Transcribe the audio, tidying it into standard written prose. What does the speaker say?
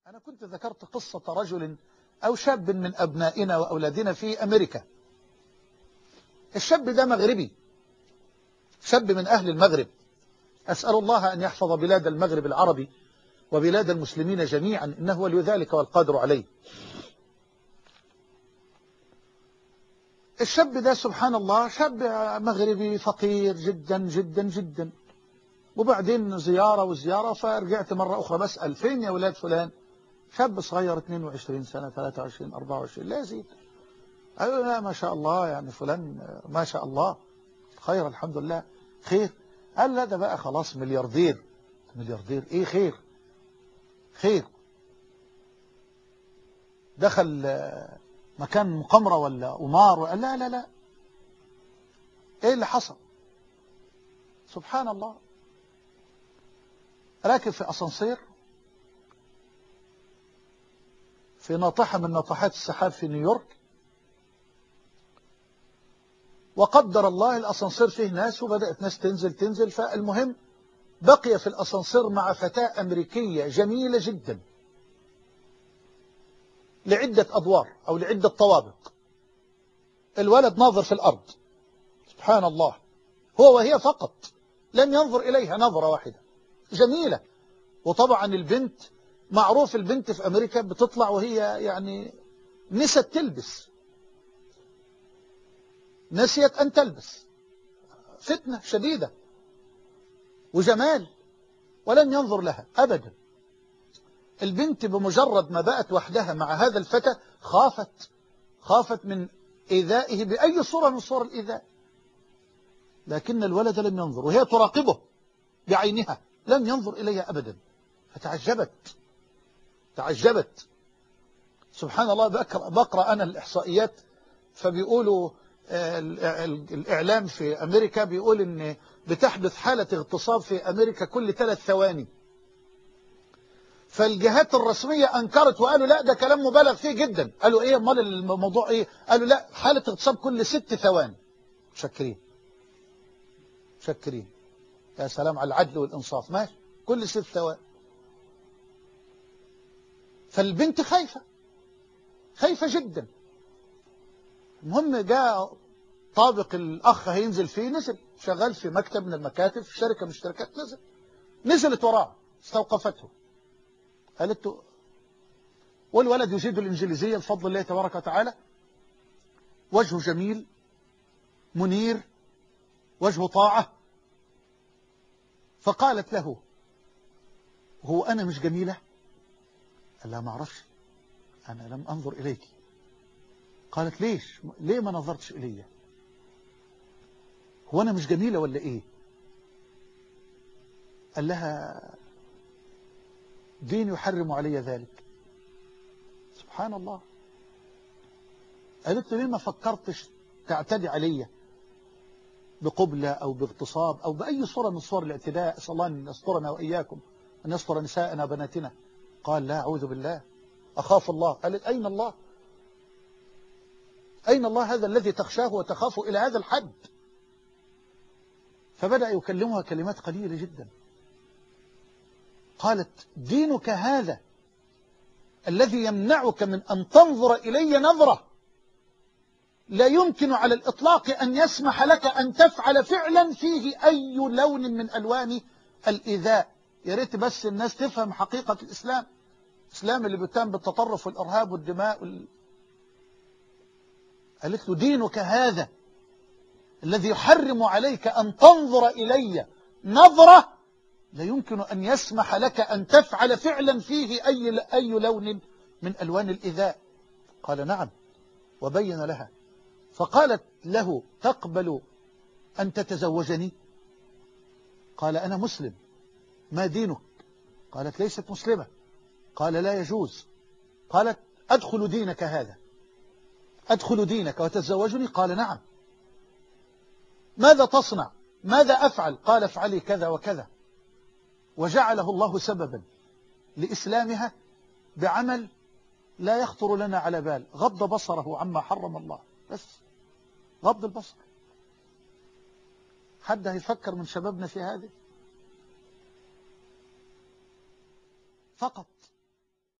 أنا كنت ذكرت قصة رجل أو شاب من أبنائنا وأولادنا في أمريكا. الشاب ده مغربي، شاب من أهل المغرب. أسأل الله أن يحفظ بلاد المغرب العربي وبلاد المسلمين جميعا، إنه ولي ذلك والقادر عليه. الشاب ده سبحان الله شاب مغربي فقير جدا جدا جدا. وبعدين زيارة فرجعت مرة أخرى بسأل فين يا ولاد فلان؟ شاب صغير 22 سنة 23 24 لا يزيد. قالوا لا ما شاء الله يعني فلان ما شاء الله خير الحمد لله خير. قال لا ده بقى خلاص ملياردير. ملياردير ايه خير دخل مكان مقامرة ولا قمار؟ قال لا ايه اللي حصل؟ سبحان الله راكب في أسانسير في ناطحة من ناطحات السحاب في نيويورك، وقدر الله الأسانسير فيه ناس وبدأت ناس تنزل. فالمهم بقي في الأسانسير مع فتاة أمريكية جميلة جدا لعدة أدوار أو لعدة طوابق. الولد ناظر في الأرض سبحان الله، هو وهي فقط، لم ينظر إليها نظرة واحدة جميلة. وطبعا البنت معروف البنت في أمريكا بتطلع وهي يعني نسيت تلبس، نسيت أن تلبس، فتنة شديدة وجمال، ولم ينظر لها أبدا. البنت بمجرد ما بقت وحدها مع هذا الفتى خافت من إيذائه بأي صورة من صور الإيذاء، لكن الولد لم ينظر وهي تراقبه بعينها، لم ينظر إليها أبدا. فتعجبت سبحان الله. بقرأ أنا الإحصائيات، فبيقولوا الإعلام في أمريكا بيقول إن بتحدث حالة اغتصاب في أمريكا كل 3 ثواني. فالجهات الرسمية أنكرت وقالوا لا ده كلام مبالغ فيه جدا. قالوا إيه امال الموضوع إيه؟ قالوا لا حالة اغتصاب كل 6 ثواني. شكرين يا سلام على العدل والإنصاف، ماشي كل 6 ثواني. فالبنت خايفة جدا. المهم جاء طابق الأخ هينزل فيه، نزل شغال في مكتب من المكاتب في شركة من الشركات، نزلت وراه استوقفته قالت له، والولد يجيد الإنجليزية بفضل الله تبارك وتعالى، وجهه جميل منير وجهه طاعة. فقالت له هو أنا مش جميلة؟ قال لا ما أعرفش، أنا لم أنظر إليك. قالت ليه ما نظرتش إلي؟ هو أنا مش جميلة ولا إيه؟ قال لها دين يحرم علي ذلك. سبحان الله. قالت له ليه ما فكرتش تعتدي علي بقبلة أو باغتصاب أو بأي صورة من صور الاعتداء؟ أسأل الله أن يسترنا وإياكم، أن يستر نساءنا وبناتنا. قال لا أعوذ بالله أخاف الله. قالت أين الله؟ أين الله هذا الذي تخشاه وتخافه إلى هذا الحد؟ فبدأ يكلمها كلمات قليلة جدا. قالت دينك هذا الذي يمنعك من أن تنظر إلي نظرة لا يمكن على الإطلاق أن يسمح لك أن تفعل فعلا فيه أي لون من ألوان الإيذاء. يا ريت بس الناس تفهم حقيقة الإسلام اللي بيتهم بالتطرف والإرهاب والدماء قالت له دينك هذا الذي يحرم عليك أن تنظر إلي نظرة لا يمكن أن يسمح لك أن تفعل فعلا فيه أي لون من ألوان الإيذاء. قال نعم، وبين لها. فقالت له تقبل أن تتزوجني؟ قال أنا مسلم. ما دينك؟ قالت ليست مسلمة. قال لا يجوز. قالت أدخل دينك هذا، أدخل دينك وتتزوجني؟ قال نعم. ماذا تصنع؟ ماذا أفعل؟ قال افعلي كذا وكذا. وجعله الله سببا لإسلامها بعمل لا يخطر لنا على بال، غض بصره عما حرم الله، بس غض البصر. حد هيفكر من شبابنا في هذه؟ فقط